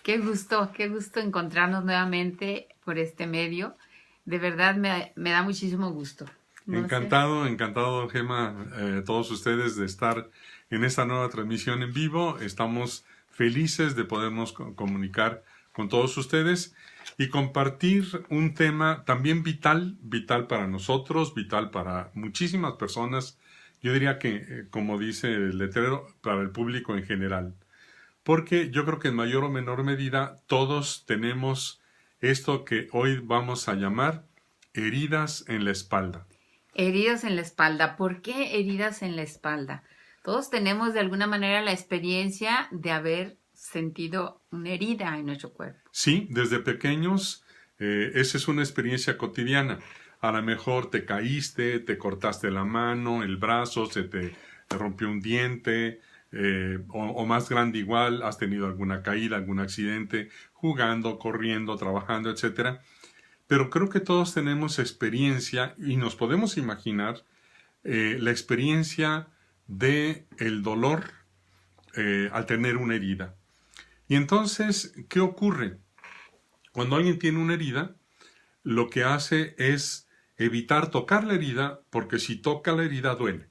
qué gusto encontrarnos nuevamente por este medio. De verdad me da muchísimo gusto. No sé. Encantado, Gema, todos ustedes de estar en esta nueva transmisión en vivo. Estamos felices de podernos comunicar con todos ustedes y compartir un tema también vital para nosotros, vital para muchísimas personas. Yo diría que, como dice el letrero, para el público en general. Porque yo creo que en mayor o menor medida todos tenemos esto que hoy vamos a llamar heridas en la espalda. Heridas en la espalda. ¿Por qué heridas en la espalda? Todos tenemos de alguna manera la experiencia de haber sentido una herida en nuestro cuerpo. Sí, desde pequeños, esa es una experiencia cotidiana. A lo mejor te caíste, te cortaste la mano, el brazo, se te rompió un diente, o más grande igual, has tenido alguna caída, algún accidente, jugando, corriendo, trabajando, etcétera. Pero creo que todos tenemos experiencia y nos podemos imaginar la experiencia de el dolor al tener una herida. Y entonces, ¿qué ocurre? Cuando alguien tiene una herida, lo que hace es evitar tocar la herida, porque si toca la herida duele.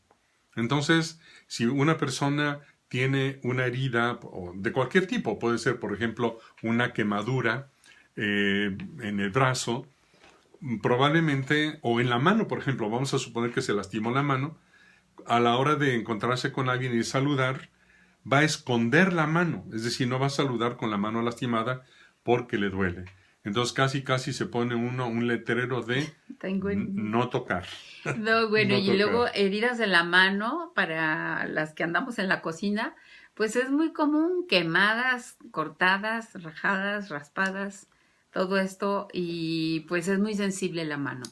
Entonces, si una persona tiene una herida de cualquier tipo, puede ser, por ejemplo, una quemadura en el brazo, probablemente, o en la mano, por ejemplo, vamos a suponer que se lastimó la mano, a la hora de encontrarse con alguien y saludar, va a esconder la mano, es decir, no va a saludar con la mano lastimada porque le duele. Entonces casi se pone uno un letrero de no tocar. No, bueno, No y tocar. luego heridas de la mano para las que andamos en la cocina, pues es muy común, quemadas, cortadas, rajadas, raspadas, todo esto, y pues es muy sensible la mano.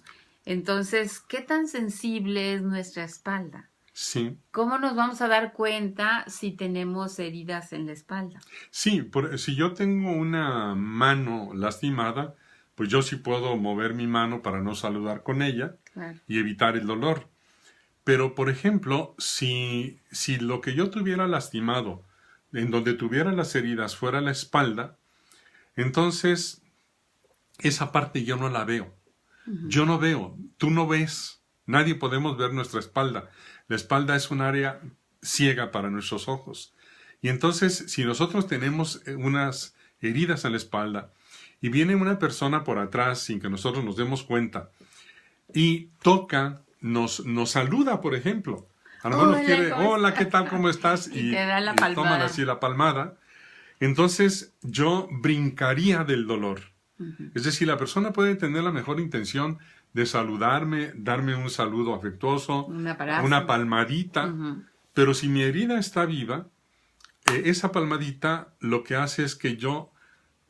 Entonces, ¿qué tan sensible es nuestra espalda? Sí. ¿Cómo nos vamos a dar cuenta si tenemos heridas en la espalda? Sí, si yo tengo una mano lastimada, pues yo sí puedo mover mi mano para no saludar con ella Claro. y evitar el dolor. Pero, por ejemplo, si lo que yo tuviera lastimado, en donde tuviera las heridas, fuera la espalda, entonces esa parte yo no la veo. Yo no veo, tú no ves, nadie podemos ver nuestra espalda. La espalda es un área ciega para nuestros ojos. Y entonces, si nosotros tenemos unas heridas en la espalda y viene una persona por atrás sin que nosotros nos demos cuenta y toca, nos saluda, por ejemplo. A lo mejor nos quiere, hola, ¿qué tal? ¿Cómo estás? Y te da la y palmada. toman así la palmada. Entonces, yo brincaría del dolor. Es decir, la persona puede tener la mejor intención de saludarme, darme un saludo afectuoso, una palmadita, pero si mi herida está viva, esa palmadita lo que hace es que yo,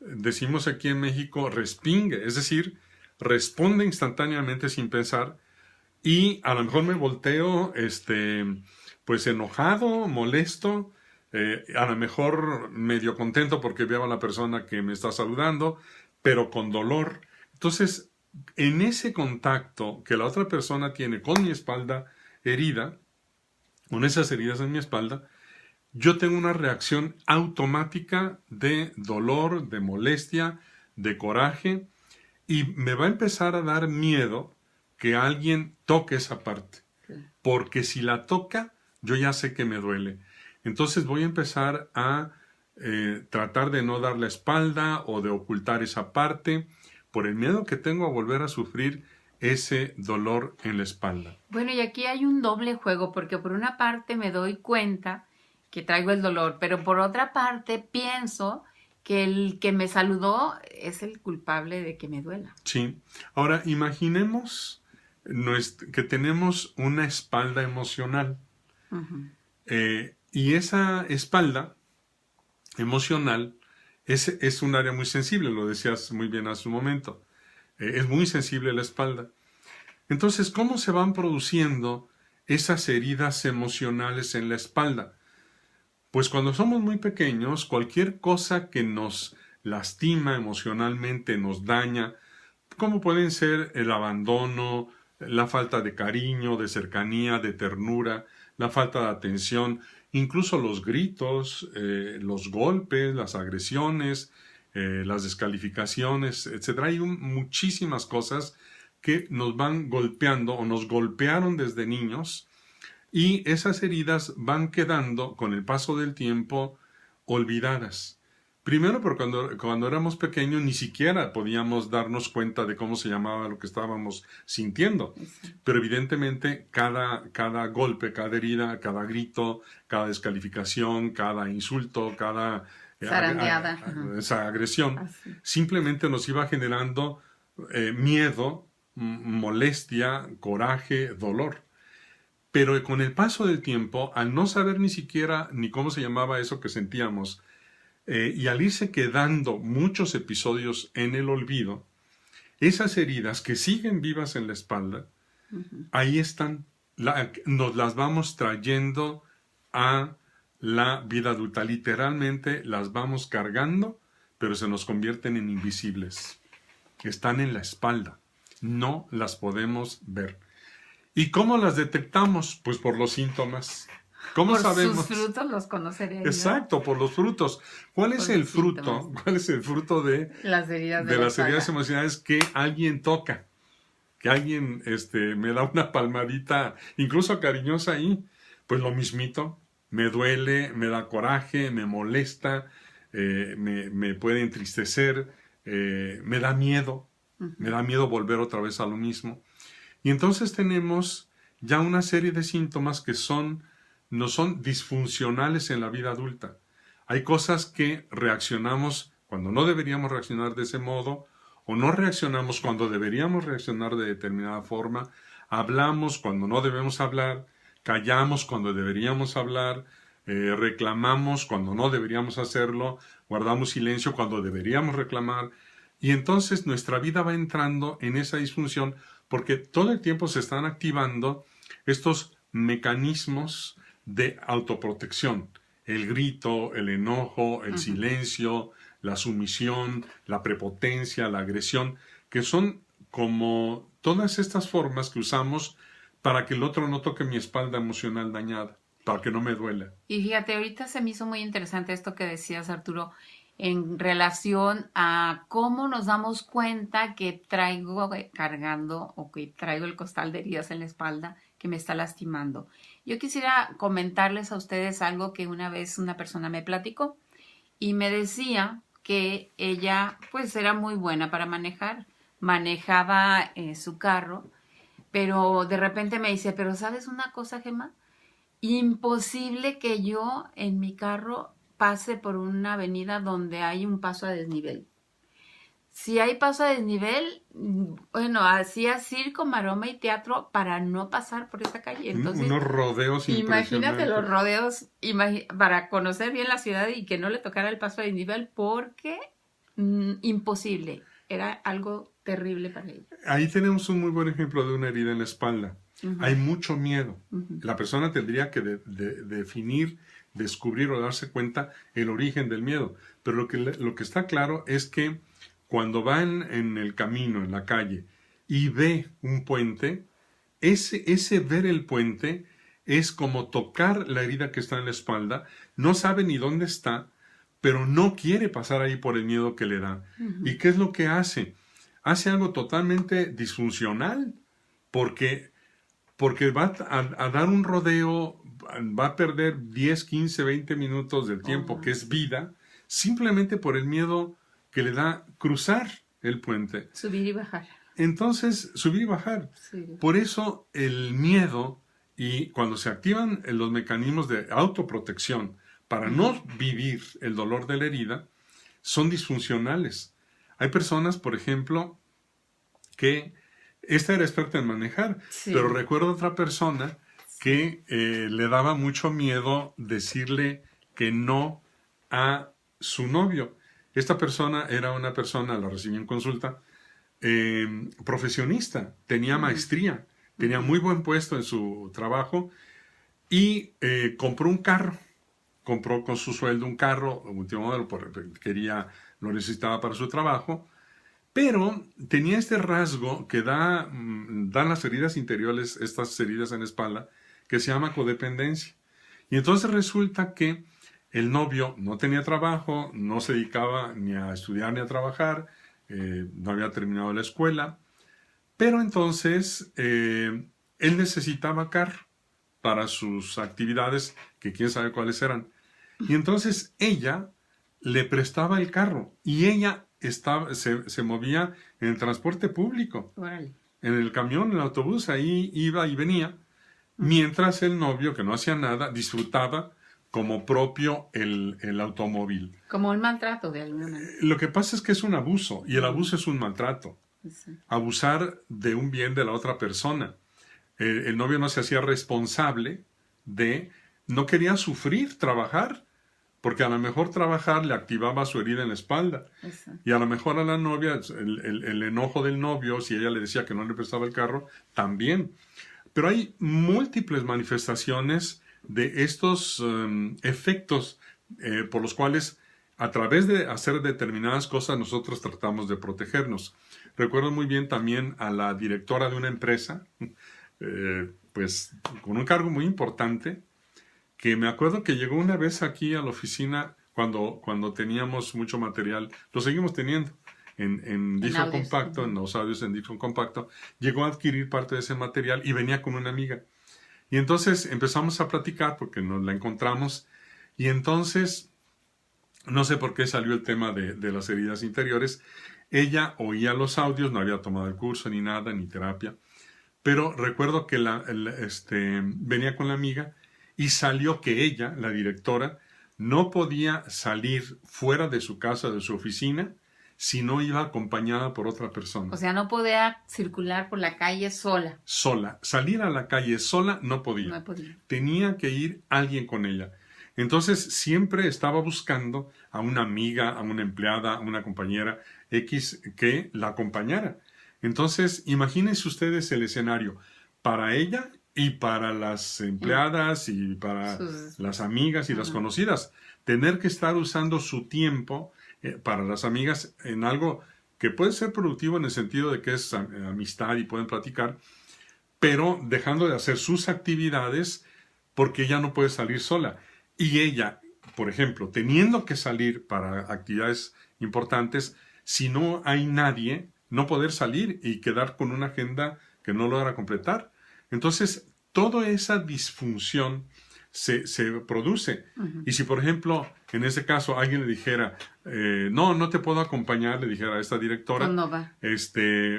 decimos aquí en México, respingue, es decir, responde instantáneamente sin pensar y a lo mejor me volteo, pues enojado, molesto, a lo mejor medio contento porque veo a la persona que me está saludando, pero con dolor. Entonces, en ese contacto que la otra persona tiene con mi espalda herida, con esas heridas en mi espalda, yo tengo una reacción automática de dolor, de molestia, de coraje, y me va a empezar a dar miedo que alguien toque esa parte. Porque si la toca, yo ya sé que me duele. Entonces voy a empezar a tratar de no dar la espalda o de ocultar esa parte por el miedo que tengo a volver a sufrir ese dolor en la espalda. Bueno, y aquí hay un doble juego, porque por una parte me doy cuenta que traigo el dolor, pero por otra parte pienso que el que me saludó es el culpable de que me duela. Sí. Ahora, imaginemos que tenemos una espalda emocional. Y esa espalda emocional es un área muy sensible, lo decías muy bien hace un momento. Es muy sensible la espalda. Entonces, ¿cómo se van produciendo esas heridas emocionales en la espalda? Pues cuando somos muy pequeños, cualquier cosa que nos lastima emocionalmente, nos daña, como pueden ser el abandono, la falta de cariño, de cercanía, de ternura, la falta de atención, incluso los gritos, los golpes, las agresiones, las descalificaciones, etcétera. Hay muchísimas cosas que nos van golpeando o nos golpearon desde niños, y esas heridas van quedando con el paso del tiempo olvidadas. Primero, porque cuando éramos pequeños ni siquiera podíamos darnos cuenta de cómo se llamaba lo que estábamos sintiendo. Pero evidentemente cada golpe, cada herida, cada grito, cada descalificación, cada insulto, cada esa agresión, simplemente nos iba generando miedo, molestia, coraje, dolor. Pero con el paso del tiempo, al no saber ni siquiera ni cómo se llamaba eso que sentíamos, y al irse quedando muchos episodios en el olvido, esas heridas que siguen vivas en la espalda, ahí están, nos las vamos trayendo a la vida adulta. Literalmente las vamos cargando, pero se nos convierten en invisibles. Están en la espalda, no las podemos ver. ¿Y cómo las detectamos? Pues por los síntomas. ¿Cómo sabemos? Por sus frutos los conocería yo. Exacto, por los frutos. ¿Cuál es el fruto? ¿Cuál es el fruto de las heridas emocionales? Que alguien toca, que alguien me da una palmadita, incluso cariñosa ahí. Pues lo mismito, me duele, me da coraje, me molesta, me puede entristecer, me da miedo volver otra vez a lo mismo. Y entonces tenemos ya una serie de síntomas que no son disfuncionales en la vida adulta. Hay cosas que reaccionamos cuando no deberíamos reaccionar de ese modo, o no reaccionamos cuando deberíamos reaccionar de determinada forma, hablamos cuando no debemos hablar, callamos cuando deberíamos hablar, reclamamos cuando no deberíamos hacerlo, guardamos silencio cuando deberíamos reclamar, y entonces nuestra vida va entrando en esa disfunción porque todo el tiempo se están activando estos mecanismos de autoprotección. El grito, el enojo, el silencio, la sumisión, la prepotencia, la agresión, que son como todas estas formas que usamos para que el otro no toque mi espalda emocional dañada, para que no me duela. Y fíjate, ahorita se me hizo muy interesante esto que decías, Arturo, en relación a cómo nos damos cuenta que traigo cargando o que traigo el costal de heridas en la espalda que me está lastimando. Yo quisiera comentarles a ustedes algo que una vez una persona me platicó y me decía que ella pues era muy buena para manejar, manejaba su carro, pero de repente me dice, pero ¿sabes una cosa, Gemma? Imposible que yo en mi carro pase por una avenida donde hay un paso a desnivel. Si hay paso a desnivel, bueno, hacía circo, maroma y teatro para no pasar por esa calle. Entonces, unos rodeos impresionantes. Imagínate los rodeos para conocer bien la ciudad y que no le tocara el paso a desnivel porque imposible. Era algo terrible para ella. Ahí tenemos un muy buen ejemplo de una herida en la espalda. Hay mucho miedo. La persona tendría que definir, descubrir o darse cuenta el origen del miedo. Pero lo que está claro es que cuando va en el camino, en la calle, y ve un puente, ese ver el puente es como tocar la herida que está en la espalda, no sabe ni dónde está, pero no quiere pasar ahí por el miedo que le da. ¿Y qué es lo que hace? Hace algo totalmente disfuncional, porque va a dar un rodeo, va a perder 10, 15, 20 minutos del tiempo que es vida, simplemente por el miedo que le da cruzar el puente. Subir y bajar. Entonces, subir y bajar. Sí. Por eso el miedo, y cuando se activan los mecanismos de autoprotección para no vivir el dolor de la herida, son disfuncionales. Hay personas, por ejemplo, que esta era experta en manejar, pero recuerdo otra persona que le daba mucho miedo decirle que no a su novio. Esta persona era una persona, la recibí en consulta, profesionista, tenía maestría, tenía muy buen puesto en su trabajo y compró un carro. Compró con su sueldo un carro, último modelo, porque lo necesitaba para su trabajo, pero tenía este rasgo que dan las heridas interiores, estas heridas en la espalda, que se llama codependencia. Y entonces resulta que El novio no tenía trabajo, no se dedicaba ni a estudiar ni a trabajar, no había terminado la escuela, pero entonces él necesitaba carro para sus actividades, que quién sabe cuáles eran. Y entonces ella le prestaba el carro y ella se movía en el transporte público, Órale. en el camión, en el autobús, ahí iba y venía, mientras el novio, que no hacía nada, disfrutaba como propio el automóvil. Como un maltrato de alguna manera. Lo que pasa es que es un abuso, y el abuso es un maltrato. Sí. Abusar de un bien de la otra persona. El novio no se hacía responsable no quería sufrir, trabajar, porque a lo mejor trabajar le activaba su herida en la espalda. Eso. Y a lo mejor a la novia, el enojo del novio, si ella le decía que no le prestaba el carro, también. Pero hay múltiples manifestaciones de estos efectos por los cuales, a través de hacer determinadas cosas, nosotros tratamos de protegernos. Recuerdo muy bien también a la directora de una empresa, pues con un cargo muy importante, que me acuerdo que llegó una vez aquí a la oficina cuando teníamos mucho material, lo seguimos teniendo en Dixon audios. Compacto, en los audios en Dixon Compacto, llegó a adquirir parte de ese material y venía con una amiga. Y entonces empezamos a platicar porque nos la encontramos y entonces, no sé por qué salió el tema de las heridas interiores. Ella oía los audios, no había tomado el curso ni nada, ni terapia, pero recuerdo que venía con la amiga y salió que ella, la directora, no podía salir fuera de su casa, de su oficina, si no iba acompañada por otra persona. O sea, no podía circular por la calle sola. Sola. Salir a la calle sola no podía. No podía. Tenía que ir alguien con ella. Entonces siempre estaba buscando a una amiga, a una empleada, a una compañera X que la acompañara. Entonces, imagínense ustedes el escenario para ella y para las empleadas y para las amigas y las conocidas. Tener que estar usando su tiempo para las amigas en algo que puede ser productivo en el sentido de que es amistad y pueden platicar, pero dejando de hacer sus actividades porque ella no puede salir sola. Y ella, por ejemplo, teniendo que salir para actividades importantes, si no hay nadie, no poder salir y quedar con una agenda que no logra completar. Entonces, toda esa disfunción se produce. Uh-huh. Y si, por ejemplo, en ese caso alguien le dijera, no te puedo acompañar, le dijera a esta directora, pues no va.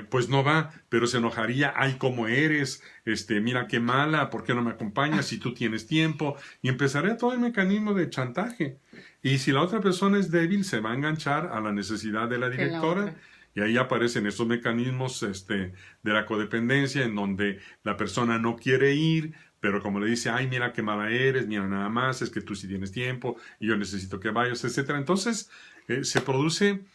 Pues no va, pero se enojaría, ay, ¿cómo eres? Mira qué mala, ¿por qué no me acompañas si tú tienes tiempo? Y empezaría todo el mecanismo de chantaje. Y si la otra persona es débil, se va a enganchar a la necesidad de la directora. Y ahí aparecen estos mecanismos de la codependencia, en donde la persona no quiere ir, pero como le dice, ay, mira qué mala eres, mira nada más, es que tú sí tienes tiempo y yo necesito que vayas, etc. Entonces, se produce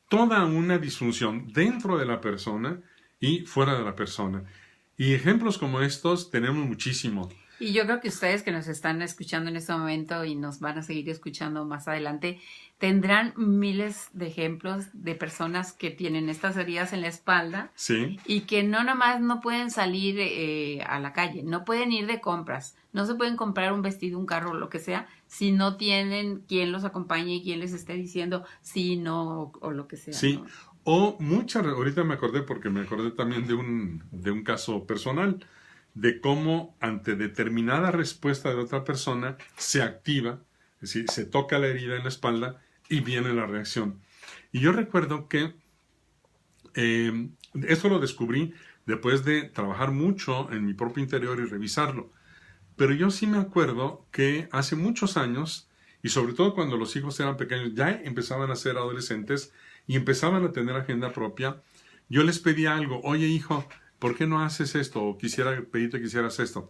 toda una disfunción dentro de la persona y fuera de la persona. Y ejemplos como estos tenemos muchísimo. Y yo creo que ustedes que nos están escuchando en este momento y nos van a seguir escuchando más adelante, tendrán miles de ejemplos de personas que tienen estas heridas en la espalda. Sí. Y que no nomás no pueden salir a la calle, no pueden ir de compras, no se pueden comprar un vestido, un carro, lo que sea, si no tienen quien los acompañe y quien les esté diciendo sí, no o lo que sea. Sí. ¿no? O ahorita me acordé porque me acordé también de un caso personal, de cómo ante determinada respuesta de otra persona se activa, es decir, se toca la herida en la espalda y viene la reacción. Y yo recuerdo que esto lo descubrí después de trabajar mucho en mi propio interior y revisarlo. Pero yo sí me acuerdo que hace muchos años, y sobre todo cuando los hijos eran pequeños, ya empezaban a ser adolescentes y empezaban a tener agenda propia, yo les pedía algo, oye hijo, ¿por qué no haces esto? O quisiera pedirte que hicieras esto.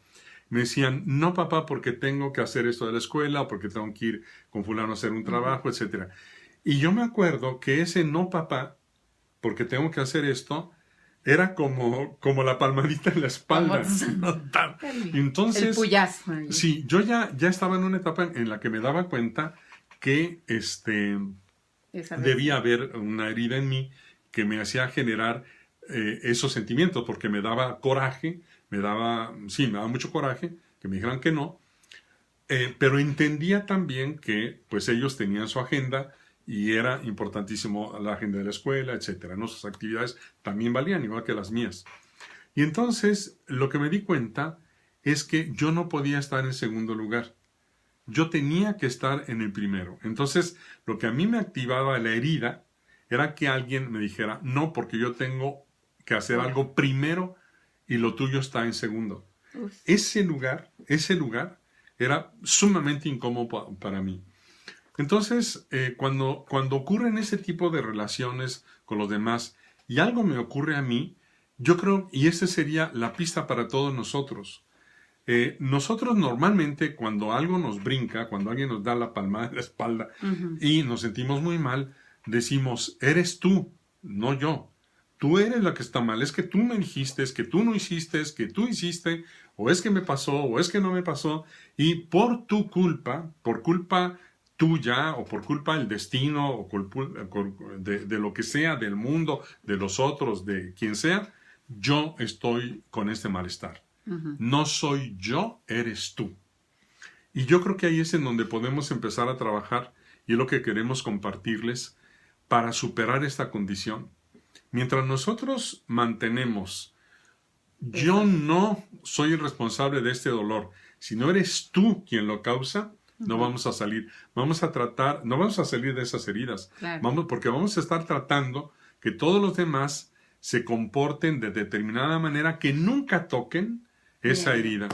Me decían, no papá, porque tengo que hacer esto de la escuela, o porque tengo que ir con fulano a hacer un trabajo, etc. Y yo me acuerdo que ese no papá, porque tengo que hacer esto, era como la palmadita en la espalda. Entonces, el puyazo. Sí, yo ya estaba en una etapa en la que me daba cuenta que debía haber una herida en mí que me hacía generar esos sentimientos, porque me daba coraje, me daba mucho coraje que me dijeran que no, Pero entendía también que pues ellos tenían su agenda y era importantísimo la agenda de la escuela, etcétera, ¿no? Sus actividades también valían, igual que las mías. Y entonces lo que me di cuenta es que yo no podía estar en segundo lugar. Yo tenía que estar en el primero. Entonces, lo que a mí me activaba la herida era que alguien me dijera, no, porque yo tengo que hacer algo primero y lo tuyo está en segundo. Uf. Ese lugar era sumamente incómodo para mí. Entonces, cuando ocurren ese tipo de relaciones con los demás y algo me ocurre a mí, yo creo, y esa sería la pista para todos nosotros. Nosotros normalmente cuando algo nos brinca, cuando alguien nos da la palmada en la espalda y nos sentimos muy mal, decimos, eres tú, no yo. Tú eres la que está mal, es que tú me dijiste, es que tú no hiciste, es que tú hiciste, o es que me pasó, o es que no me pasó, y por tu culpa, por culpa tuya, o por culpa del destino, o de lo que sea, del mundo, de los otros, de quien sea, yo estoy con este malestar. No soy yo, eres tú. Y yo creo que ahí es en donde podemos empezar a trabajar, y es lo que queremos compartirles, para superar esta condición. Mientras nosotros mantenemos, yo no soy el responsable de este dolor, si no eres tú quien lo causa, no vamos a salir. Vamos a tratar, no vamos a salir de esas heridas. Claro. Porque vamos a estar tratando que todos los demás se comporten de determinada manera que nunca toquen esa herida.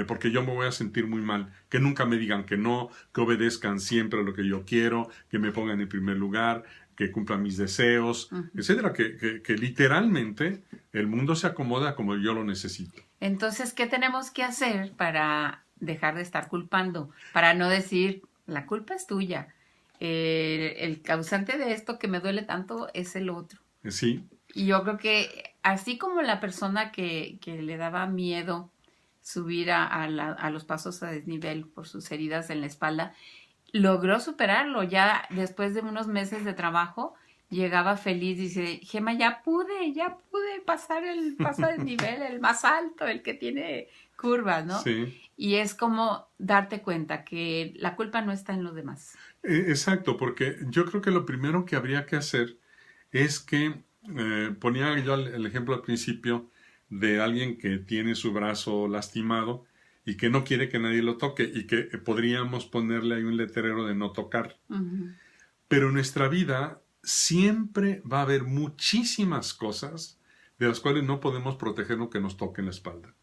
Porque yo me voy a sentir muy mal. Que nunca me digan que no, que obedezcan siempre a lo que yo quiero, que me pongan en primer lugar, que cumplan mis deseos, etcétera. Que literalmente el mundo se acomoda como yo lo necesito. Entonces, ¿qué tenemos que hacer para dejar de estar culpando? Para no decir, la culpa es tuya. El causante de esto que me duele tanto es el otro. Sí. Y yo creo que así como la persona que le daba miedo subir a los pasos a desnivel por sus heridas en la espalda, logró superarlo. Ya después de unos meses de trabajo, llegaba feliz, dice, Gema, ya pude pasar el paso a desnivel, el más alto, el que tiene curvas, ¿no? Sí. Y es como darte cuenta que la culpa no está en los demás. Exacto, porque yo creo que lo primero que habría que hacer es que, ponía yo el ejemplo al principio de alguien que tiene su brazo lastimado y que no quiere que nadie lo toque y que podríamos ponerle ahí un letrero de no tocar. Pero en nuestra vida siempre va a haber muchísimas cosas de las cuales no podemos protegernos que nos toquen la espalda.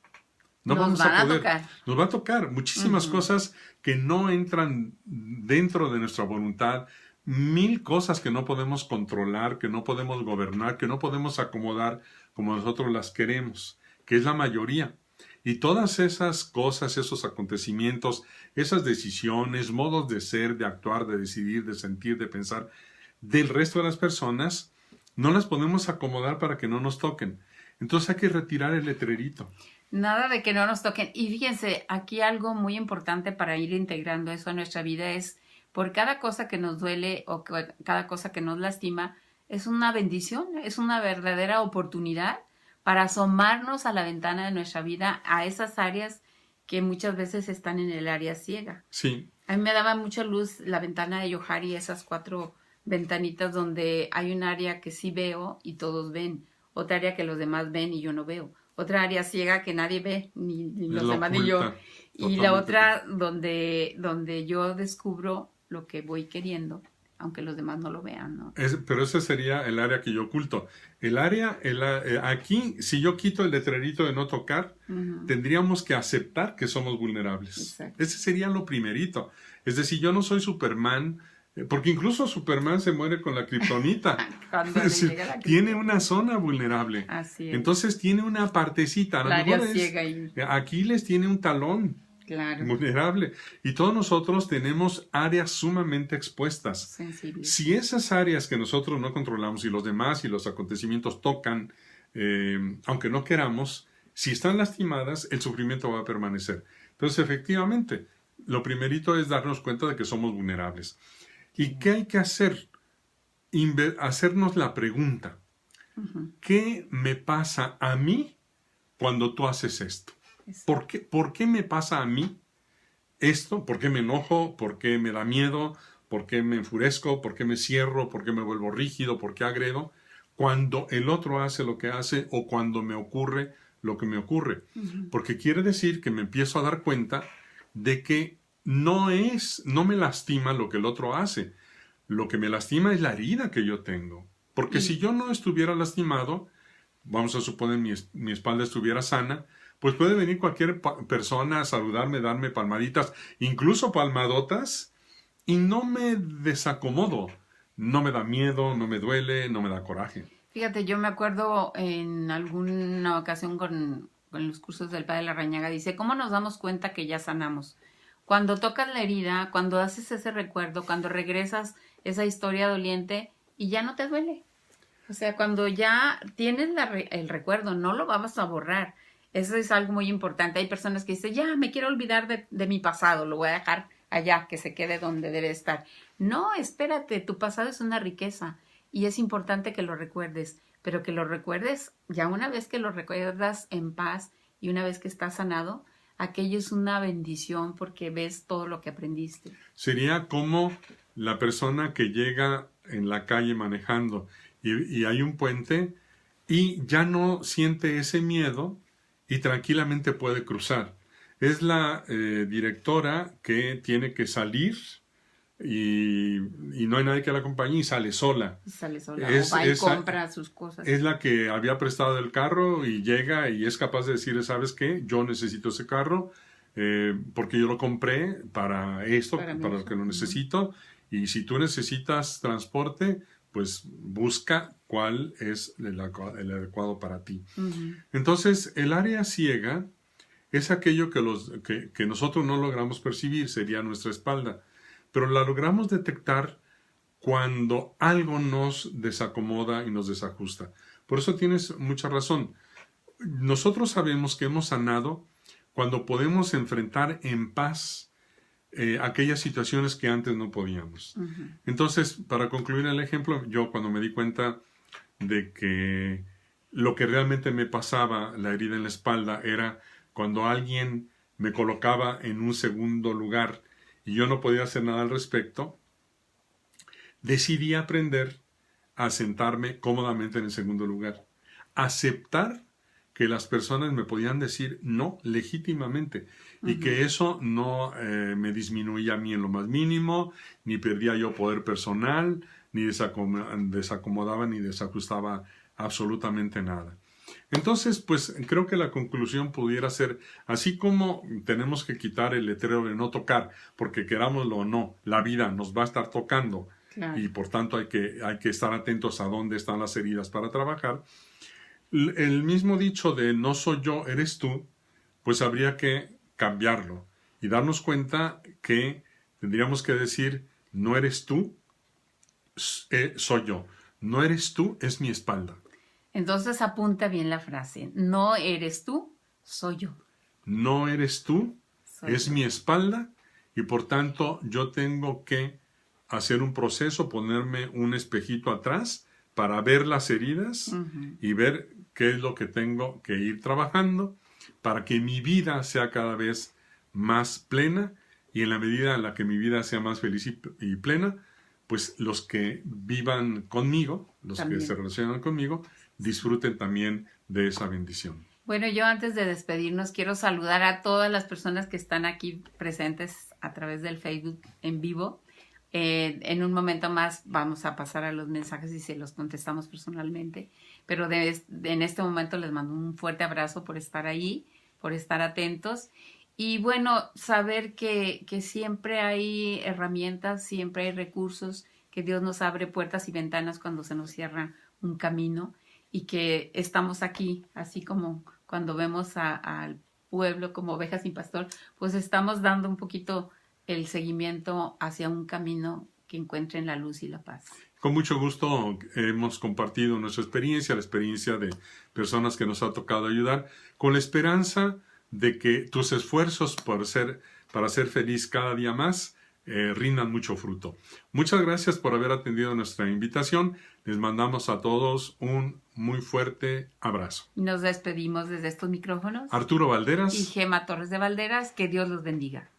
No nos vamos van a poder. Tocar. Nos va a tocar muchísimas cosas que no entran dentro de nuestra voluntad, 1000 cosas que no podemos controlar, que no podemos gobernar, que no podemos acomodar como nosotros las queremos, que es la mayoría. Y todas esas cosas, esos acontecimientos, esas decisiones, modos de ser, de actuar, de decidir, de sentir, de pensar, del resto de las personas, no las podemos acomodar para que no nos toquen. Entonces hay que retirar el letrerito. Nada de que no nos toquen. Y fíjense, aquí algo muy importante para ir integrando eso a nuestra vida es, por cada cosa que nos duele o cada cosa que nos lastima, es una bendición, es una verdadera oportunidad para asomarnos a la ventana de nuestra vida, a esas áreas que muchas veces están en el área ciega. Sí. A mí me daba mucha luz la ventana de Yohari, esas 4 ventanitas donde hay un área que sí veo y todos ven, otra área que los demás ven y yo no veo, otra área ciega que nadie ve, ni los demás ni yo, y la otra donde yo descubro lo que voy queriendo, aunque los demás no lo vean, ¿no? Pero ese sería el área que yo oculto. Aquí, si yo quito el letrerito de no tocar, tendríamos que aceptar que somos vulnerables. Exacto. Ese sería lo primerito. Es decir, yo no soy Superman, porque incluso Superman se muere con la kriptonita. Cuando es decir, le llega la tiene una zona vulnerable. Así es. Entonces tiene una partecita. A lo área mejor ciega y... Aquiles tiene un talón. Claro. Vulnerable. Y todos nosotros tenemos áreas sumamente expuestas. Sensibles. Si esas áreas que nosotros no controlamos y los demás y los acontecimientos tocan, aunque no queramos, si están lastimadas, el sufrimiento va a permanecer. Entonces, efectivamente, lo primerito es darnos cuenta de que somos vulnerables. ¿Y qué hay que hacer? Hacernos la pregunta, ¿qué me pasa a mí cuando tú haces esto? ¿Por qué me pasa a mí esto, por qué me enojo, por qué me da miedo, por qué me enfurezco, por qué me cierro, por qué me vuelvo rígido, por qué agredo, cuando el otro hace lo que hace o cuando me ocurre lo que me ocurre. Porque quiere decir que me empiezo a dar cuenta de que no me lastima lo que el otro hace. Lo que me lastima es la herida que yo tengo. Porque si yo no estuviera lastimado, vamos a suponer mi espalda estuviera sana, pues puede venir cualquier persona a saludarme, darme palmaditas, incluso palmadotas, y no me desacomodo. No me da miedo, no me duele, no me da coraje. Fíjate, yo me acuerdo en alguna ocasión con los cursos del Padre Larrañaga, dice, ¿cómo nos damos cuenta que ya sanamos? Cuando tocas la herida, cuando haces ese recuerdo, cuando regresas esa historia doliente y ya no te duele. O sea, cuando ya tienes el recuerdo, no lo vamos a borrar. Eso es algo muy importante. Hay personas que dicen, ya, me quiero olvidar de mi pasado, lo voy a dejar allá, que se quede donde debe estar. No, espérate, tu pasado es una riqueza y es importante que lo recuerdes, pero que lo recuerdes ya una vez que lo recuerdas en paz y una vez que estás sanado, aquello es una bendición porque ves todo lo que aprendiste. Sería como la persona que llega en la calle manejando y hay un puente y ya no siente ese miedo y tranquilamente puede cruzar. Es la directora que tiene que salir y no hay nadie que la acompañe y sale sola. Sale sola, o va y compra sus cosas. Es la que había prestado el carro y llega y es capaz de decir, ¿sabes qué? Yo necesito ese carro porque yo lo compré para esto, para lo que lo necesito. Y si tú necesitas transporte, pues busca cuál es el adecuado para ti. Entonces, el área ciega es aquello que nosotros no logramos percibir, sería nuestra espalda. Pero la logramos detectar cuando algo nos desacomoda y nos desajusta. Por eso tienes mucha razón. Nosotros sabemos que hemos sanado cuando podemos enfrentar en paz aquellas situaciones que antes no podíamos. Entonces, para concluir el ejemplo, yo cuando me di cuenta de que lo que realmente me pasaba, la herida en la espalda, era cuando alguien me colocaba en un segundo lugar y yo no podía hacer nada al respecto, decidí aprender a sentarme cómodamente en el segundo lugar. Aceptar que las personas me podían decir no legítimamente y que eso no me disminuía a mí en lo más mínimo, ni perdía yo poder personal, ni desacomodaba ni desajustaba absolutamente nada. Entonces, pues creo que la conclusión pudiera ser, así como tenemos que quitar el letrero de no tocar, porque querámoslo o no, la vida nos va a estar tocando, claro, y por tanto hay que estar atentos a dónde están las heridas para trabajar. El mismo dicho de no soy yo, eres tú, pues habría que cambiarlo y darnos cuenta que tendríamos que decir, no eres tú, soy yo. No eres tú, es mi espalda. Entonces apunta bien la frase. No eres tú, soy yo. No eres tú, es mi espalda y por tanto yo tengo que hacer un proceso, ponerme un espejito atrás para ver las heridas y ver qué es lo que tengo que ir trabajando para que mi vida sea cada vez más plena y en la medida en la que mi vida sea más feliz y plena, pues los que vivan conmigo, los también que se relacionan conmigo, disfruten también de esa bendición. Bueno, yo antes de despedirnos quiero saludar a todas las personas que están aquí presentes a través del Facebook en vivo. En un momento más vamos a pasar a los mensajes y se los contestamos personalmente, pero en este momento les mando un fuerte abrazo por estar ahí, por estar atentos y bueno, saber que siempre hay herramientas, siempre hay recursos, que Dios nos abre puertas y ventanas cuando se nos cierra un camino y que estamos aquí, así como cuando vemos al pueblo como ovejas sin pastor, pues estamos dando un poquito el seguimiento hacia un camino que encuentren la luz y la paz. Con mucho gusto hemos compartido nuestra experiencia, la experiencia de personas que nos ha tocado ayudar, con la esperanza de que tus esfuerzos para ser feliz cada día más rindan mucho fruto. Muchas gracias por haber atendido nuestra invitación. Les mandamos a todos un muy fuerte abrazo. Nos despedimos desde estos micrófonos. Arturo Valderas y Gema Torres de Valderas. Que Dios los bendiga.